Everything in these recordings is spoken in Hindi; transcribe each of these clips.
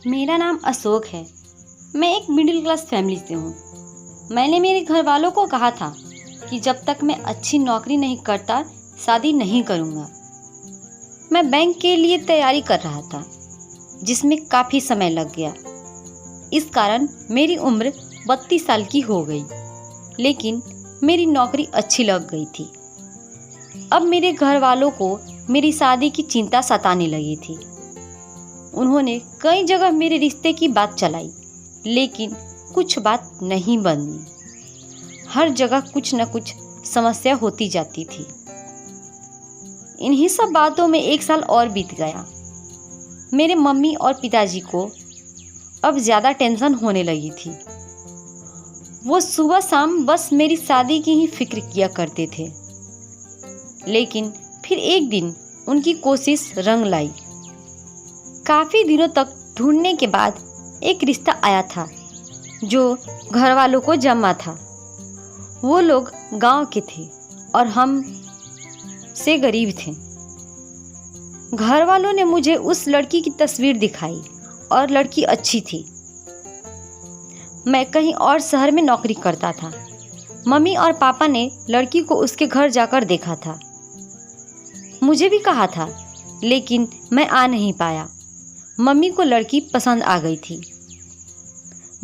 मेरा नाम अशोक है। मैं एक मिडिल क्लास फैमिली से हूँ। मैंने मेरे घर वालों को कहा था कि जब तक मैं अच्छी नौकरी नहीं करता शादी नहीं करूँगा। मैं बैंक के लिए तैयारी कर रहा था जिसमें काफ़ी समय लग गया। इस कारण मेरी उम्र 32 साल की हो गई, लेकिन मेरी नौकरी अच्छी लग गई थी। अब मेरे घर वालों को मेरी शादी की चिंता सताने लगी थी। उन्होंने कई जगह मेरे रिश्ते की बात चलाई, लेकिन कुछ बात नहीं बनी। हर जगह कुछ न कुछ समस्या होती जाती थी। इन्हीं सब बातों में 1 साल और बीत गया। मेरे मम्मी और पिताजी को अब ज़्यादा टेंशन होने लगी थी। वो सुबह शाम बस मेरी शादी की ही फिक्र किया करते थे। लेकिन फिर एक दिन उनकी कोशिश रंग लाई। काफ़ी दिनों तक ढूंढने के बाद एक रिश्ता आया था जो घर वालों को जमा था। वो लोग गांव के थे और हम से गरीब थे। घर वालों ने मुझे उस लड़की की तस्वीर दिखाई और लड़की अच्छी थी। मैं कहीं और शहर में नौकरी करता था। मम्मी और पापा ने लड़की को उसके घर जाकर देखा था। मुझे भी कहा था, लेकिन मैं आ नहीं पाया। मम्मी को लड़की पसंद आ गई थी।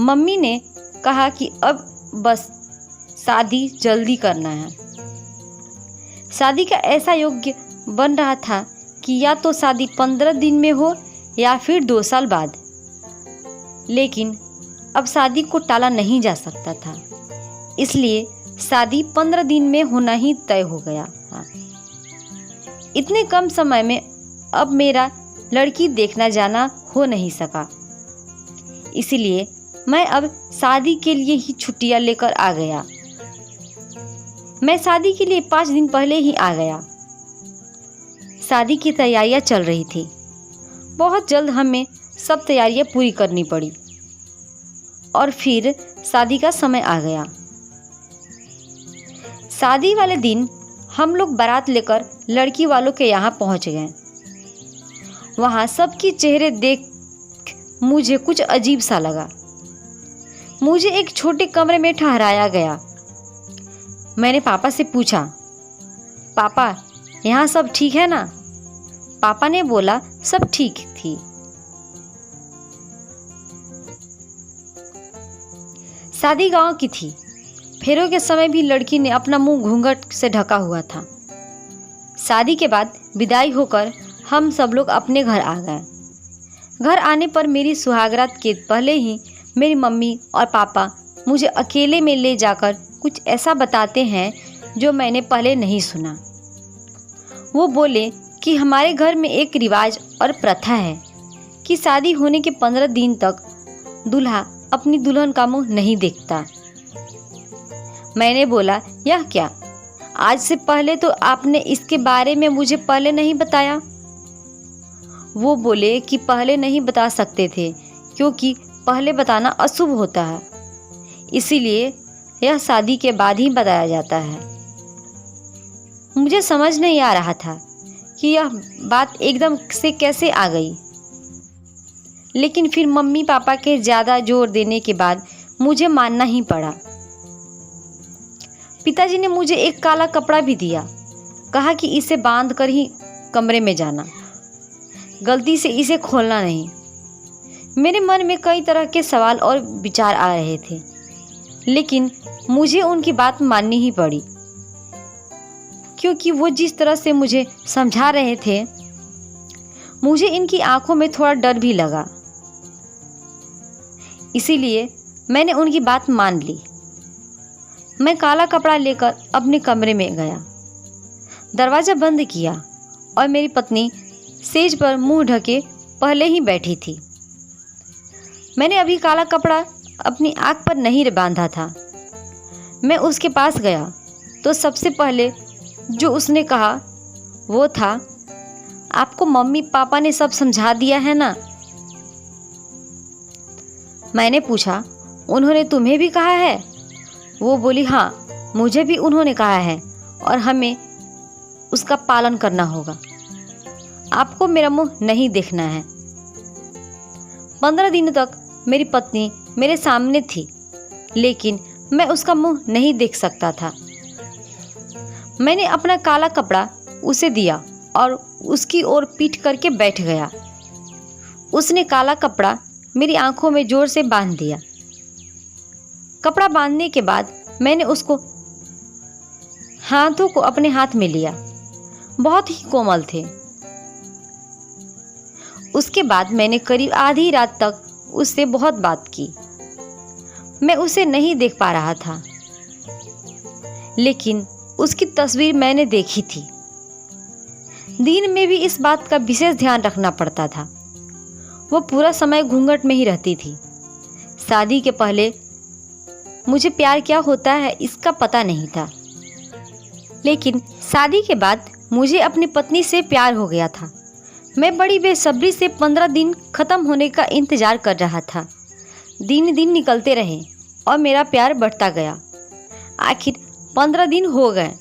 मम्मी ने कहा कि अब बस शादी जल्दी करना है। शादी का ऐसा योग्य बन रहा था कि या तो शादी 15 दिन में हो या फिर 2 साल बाद। लेकिन अब शादी को टाला नहीं जा सकता था, इसलिए शादी 15 दिन में होना ही तय हो गया था। इतने कम समय में अब मेरा लड़की देखना जाना हो नहीं सका, इसलिए मैं अब शादी के लिए ही छुट्टियां लेकर आ गया। मैं शादी के लिए 5 दिन पहले ही आ गया। शादी की तैयारियां चल रही थी। बहुत जल्द हमें सब तैयारियां पूरी करनी पड़ी और फिर शादी का समय आ गया। शादी वाले दिन हम लोग बारात लेकर लड़की वालों के यहाँ पहुँच गए। वहाँ सबके चेहरे देख मुझे कुछ अजीब सा लगा। मुझे एक छोटे कमरे में ठहराया गया। मैंने पापा से पूछा, पापा यहाँ सब ठीक है ना? पापा ने बोला सब ठीक थी। शादी गांव की थी। फेरों के समय भी लड़की ने अपना मुंह घूंघट से ढका हुआ था। शादी के बाद विदाई होकर हम सब लोग अपने घर आ गए। घर आने पर मेरी सुहागरात के पहले ही मेरी मम्मी और पापा मुझे अकेले में ले जाकर कुछ ऐसा बताते हैं जो मैंने पहले नहीं सुना। वो बोले कि हमारे घर में एक रिवाज और प्रथा है कि शादी होने के 15 दिन तक दूल्हा अपनी दुल्हन का मुंह नहीं देखता। मैंने बोला, यह क्या? आज से पहले तो आपने इसके बारे में मुझे पहले नहीं बताया। वो बोले कि पहले नहीं बता सकते थे क्योंकि पहले बताना अशुभ होता है, इसीलिए यह शादी के बाद ही बताया जाता है। मुझे समझ नहीं आ रहा था कि यह बात एकदम से कैसे आ गई, लेकिन फिर मम्मी पापा के ज़्यादा जोर देने के बाद मुझे मानना ही पड़ा। पिताजी ने मुझे एक काला कपड़ा भी दिया। कहा कि इसे बांध कर ही कमरे में जाना, गलती से इसे खोलना नहीं। मेरे मन में कई तरह के सवाल और विचार आ रहे थे, लेकिन मुझे उनकी बात माननी ही पड़ी क्योंकि वो जिस तरह से मुझे समझा रहे थे, मुझे इनकी आंखों में थोड़ा डर भी लगा। इसीलिए मैंने उनकी बात मान ली। मैं काला कपड़ा लेकर अपने कमरे में गया, दरवाज़ा बंद किया और मेरी पत्नी सेज पर मुंह ढके पहले ही बैठी थी। मैंने अभी काला कपड़ा अपनी आँख पर नहीं बांधा था। मैं उसके पास गया तो सबसे पहले जो उसने कहा वो था, आपको मम्मी पापा ने सब समझा दिया है ना? मैंने पूछा, उन्होंने तुम्हें भी कहा है? वो बोली, हाँ मुझे भी उन्होंने कहा है और हमें उसका पालन करना होगा। आपको मेरा मुंह नहीं देखना है। 15 दिनों तक मेरी पत्नी मेरे सामने थी, लेकिन मैं उसका मुंह नहीं देख सकता था। मैंने अपना काला कपड़ा उसे दिया और उसकी ओर पीठ करके बैठ गया। उसने काला कपड़ा मेरी आंखों में जोर से बांध दिया। कपड़ा बांधने के बाद मैंने उसको हाथों को अपने हाथ में लिया। बहुत ही कोमल थे। उसके बाद मैंने करीब आधी रात तक उससे बहुत बात की। मैं उसे नहीं देख पा रहा था, लेकिन उसकी तस्वीर मैंने देखी थी। दिन में भी इस बात का विशेष ध्यान रखना पड़ता था। वो पूरा समय घूंघट में ही रहती थी। शादी के पहले मुझे प्यार क्या होता है इसका पता नहीं था, लेकिन शादी के बाद मुझे अपनी पत्नी से प्यार हो गया था। मैं बड़ी बेसब्री से 15 दिन ख़त्म होने का इंतज़ार कर रहा था। दिन दिन निकलते रहे और मेरा प्यार बढ़ता गया। आखिर 15 दिन हो गए।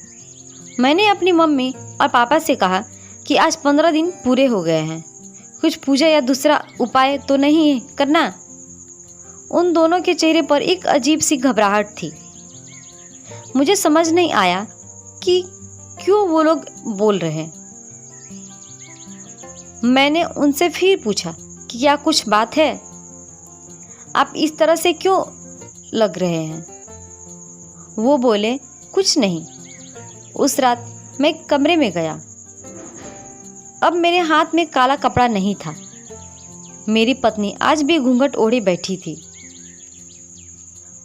मैंने अपनी मम्मी और पापा से कहा कि आज 15 दिन पूरे हो गए हैं, कुछ पूजा या दूसरा उपाय तो नहीं करना। उन दोनों के चेहरे पर एक अजीब सी घबराहट थी। मुझे समझ नहीं आया कि क्यों वो लोग बोल रहे हैं। मैंने उनसे फिर पूछा कि क्या कुछ बात है, आप इस तरह से क्यों लग रहे हैं। वो बोले कुछ नहीं। उस रात मैं कमरे में गया। अब मेरे हाथ में काला कपड़ा नहीं था। मेरी पत्नी आज भी घूंघट ओढ़े बैठी थी।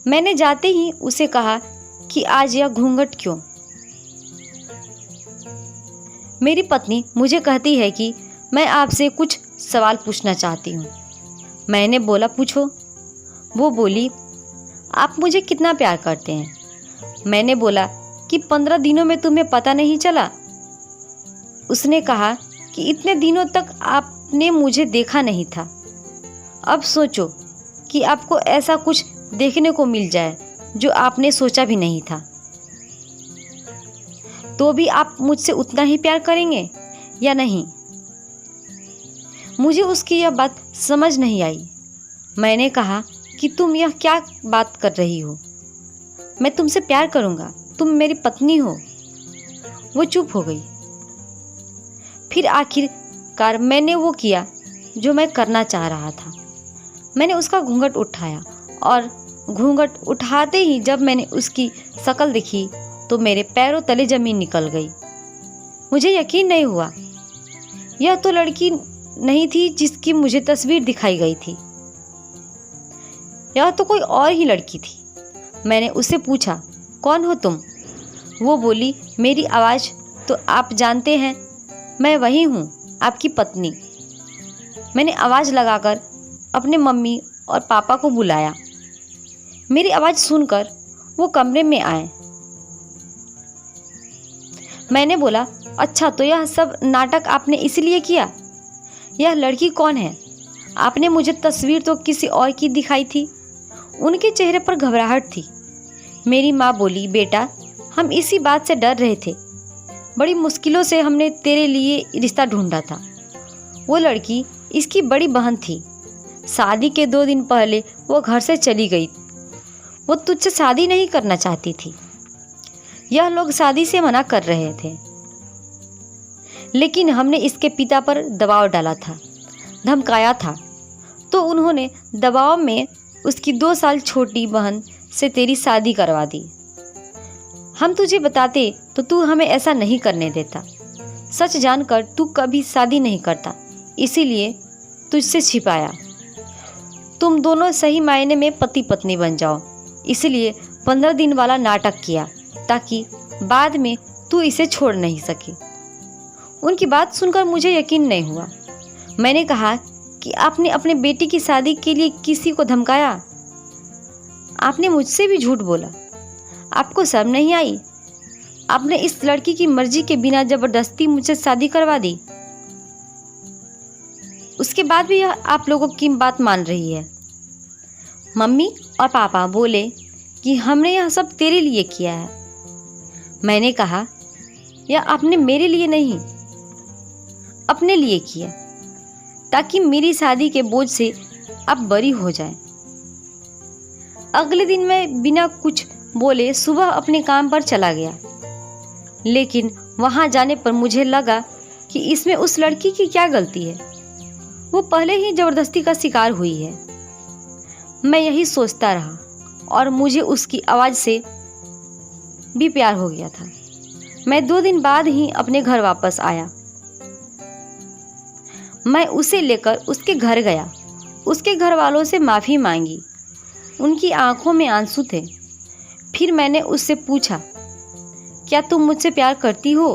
मैंने जाते ही उसे कहा कि आज यह घूंघट क्यों। मेरी पत्नी मुझे कहती है कि मैं आपसे कुछ सवाल पूछना चाहती हूँ। मैंने बोला पूछो। वो बोली आप मुझे कितना प्यार करते हैं। मैंने बोला कि 15 दिनों में तुम्हें पता नहीं चला। उसने कहा कि इतने दिनों तक आपने मुझे देखा नहीं था। अब सोचो कि आपको ऐसा कुछ देखने को मिल जाए जो आपने सोचा भी नहीं था, तो भी आप मुझसे उतना ही प्यार करेंगे या नहीं। मुझे उसकी यह बात समझ नहीं आई। मैंने कहा कि तुम यह क्या बात कर रही हो, मैं तुमसे प्यार करूँगा, तुम मेरी पत्नी हो। वो चुप हो गई। फिर आखिरकार मैंने वो किया जो मैं करना चाह रहा था। मैंने उसका घूंघट उठाया और घूंघट उठाते ही जब मैंने उसकी शक्ल देखी तो मेरे पैरों तले ज़मीन निकल गई। मुझे यकीन नहीं हुआ। यह तो लड़की नहीं थी जिसकी मुझे तस्वीर दिखाई गई थी, यह तो कोई और ही लड़की थी। मैंने उससे पूछा कौन हो तुम। वो बोली मेरी आवाज़ तो आप जानते हैं, मैं वही हूँ, आपकी पत्नी। मैंने आवाज़ लगाकर अपने मम्मी और पापा को बुलाया। मेरी आवाज़ सुनकर वो कमरे में आए। मैंने बोला अच्छा, तो यह सब नाटक आपने इसलिए किया। यह लड़की कौन है? आपने मुझे तस्वीर तो किसी और की दिखाई थी। उनके चेहरे पर घबराहट थी। मेरी माँ बोली बेटा, हम इसी बात से डर रहे थे। बड़ी मुश्किलों से हमने तेरे लिए रिश्ता ढूंढा था। वो लड़की इसकी बड़ी बहन थी। शादी के 2 दिन पहले वो घर से चली गई। वो तुझसे शादी नहीं करना चाहती थी। यह लोग शादी से मना कर रहे थे, लेकिन हमने इसके पिता पर दबाव डाला था, धमकाया था, तो उन्होंने दबाव में उसकी 2 साल छोटी बहन से तेरी शादी करवा दी। हम तुझे बताते तो तू हमें ऐसा नहीं करने देता। सच जानकर तू कभी शादी नहीं करता, इसीलिए तुझसे छिपाया। तुम दोनों सही मायने में पति पत्नी बन जाओ, इसलिए 15 दिन वाला नाटक किया ताकि बाद में तू इसे छोड़ नहीं सके। उनकी बात सुनकर मुझे यकीन नहीं हुआ। मैंने कहा कि आपने अपने बेटी की शादी के लिए किसी को धमकाया। आपने मुझसे भी झूठ बोला। आपको शर्म नहीं आई? आपने इस लड़की की मर्जी के बिना जबरदस्ती मुझसे शादी करवा दी। उसके बाद भी यह आप लोगों की बात मान रही है। मम्मी और पापा बोले कि हमने यह सब तेरे लिए किया है। मैंने कहा यह आपने मेरे लिए नहीं, अपने लिए किया, ताकि मेरी शादी के बोझ से आप बरी हो जाएं। अगले दिन मैं बिना कुछ बोले सुबह अपने काम पर चला गया, लेकिन वहां जाने पर मुझे लगा कि इसमें उस लड़की की क्या गलती है। वो पहले ही जबरदस्ती का शिकार हुई है। मैं यही सोचता रहा और मुझे उसकी आवाज़ से भी प्यार हो गया था। मैं 2 दिन बाद ही अपने घर वापस आया। मैं उसे लेकर उसके घर गया, उसके घर वालों से माफ़ी मांगी। उनकी आंखों में आंसू थे। फिर मैंने उससे पूछा, क्या तुम मुझसे प्यार करती हो?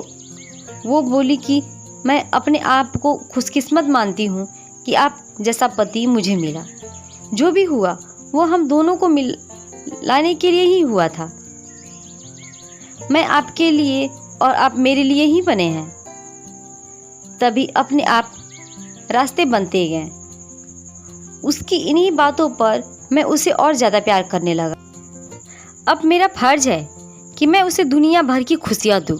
वो बोली कि मैं अपने आप को खुशकिस्मत मानती हूँ कि आप जैसा पति मुझे मिला। जो भी हुआ वो हम दोनों को मिलाने के लिए ही हुआ था। मैं आपके लिए और आप मेरे लिए ही बने हैं। तभी अपने आप रास्ते बनते गए। उसकी इन्हीं बातों पर मैं उसे और ज़्यादा प्यार करने लगा। अब मेरा फर्ज है कि मैं उसे दुनिया भर की खुशियाँ दूँ।